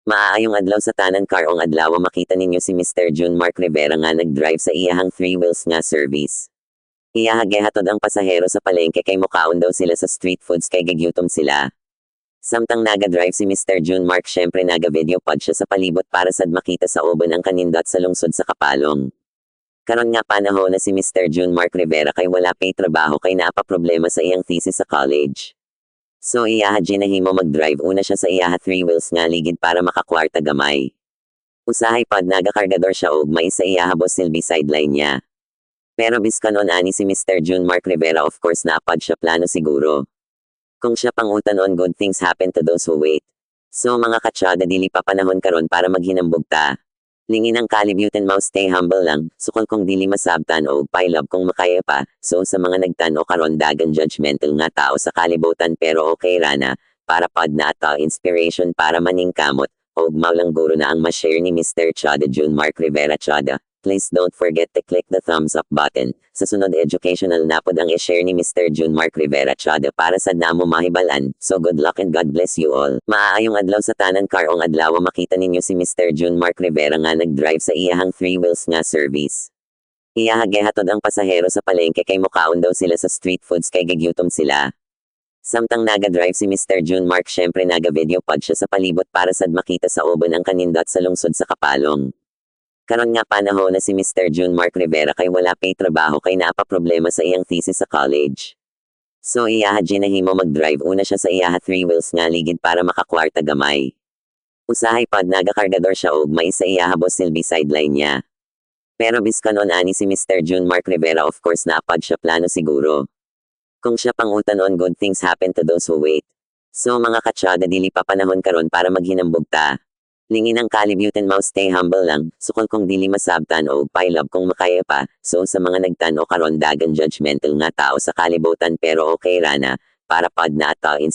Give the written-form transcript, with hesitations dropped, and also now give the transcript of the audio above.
Maayong adlaw sa tanan karong adlaw makita ninyo si Mr. June Mark Rivera nga nag-drive sa iyahang 3 wheels nga service. Iyaha gihatod ang pasahero sa palengke kay mukaon daw sila sa street foods kay gigyutom sila. Samtang naga-drive si Mr. June Mark syempre naga-video pod siya sa palibot para sad makita sa uban ang kanindot sa lungsod sa Kapalong. Karon nga panahon na si Mr. June Mark Rivera kay wala pay trabaho kay naapa problema sa iyang thesis sa college. So iyaha ginahimo mag-drive una siya sa iyaha 3 wheels nga ligid para makakwarta gamay. Usahay pod nagakargador siya og may sa iyaha boss silbi sideline niya. Pero biskanon ani si Mr. June Mark Rivera of course naapad siya plano siguro. Kung siya pangutan on good things happen to those who wait. So mga katsada dili pa panahon karon para maghinambog ta. Lingin ang kalibutan mau stay humble lang, sukol kung dili masabtan o pailab kung makaya pa, so sa mga nagtano karon dagan judgmental nga tao sa kalibutan pero okay rana, para pod na ato inspiration para maning kamot, og maulang guro na ang ma-share ni Mr. Chada June Mark Rivera Chada. Please don't forget to click the thumbs up button. Sa sunod educational na pod ang i-share ni Mr. June Mark Rivera Chada para sa namo mahibalan. So good luck and God bless you all. Maayong adlaw sa tanan karong adlaw makita ninyo si Mr. June Mark Rivera nga nag-drive sa iyahang 3 wheels nga service. Iyaha gihatod ang pasahero sa palengke kay mukaon daw sila sa street foods kay gigyutom sila. Samtang naga-drive si Mr. June Mark syempre naga-video pod siya sa palibot para sad makita sa uban ang kanindot sa lungsod sa Kapalong. Karon nga panahon na si Mr. June Mark Rivera kay wala pay trabaho kay naapa problema sa iyang thesis sa college. So iyaha ginahimo mag-drive una siya sa iyaha 3 wheels nga ligid para makakwarta gamay. Usahay pod nagakargador siya og may sa iyaha boss silbi sideline niya. Pero biskanon ani si Mr. June Mark Rivera of course naapad siya plano siguro. Kung siya pangutan on good things happen to those who wait. So mga katsada dili pa panahon karon para maghinambog ta. Lingin ang kalibutan mau stay humble lang, sukol kung dili masabtan o pailab kung makaya pa, so sa mga nagtano karon dagan judgmental nga tao sa kalibutan pero okay rana, para pod na ato inspiration.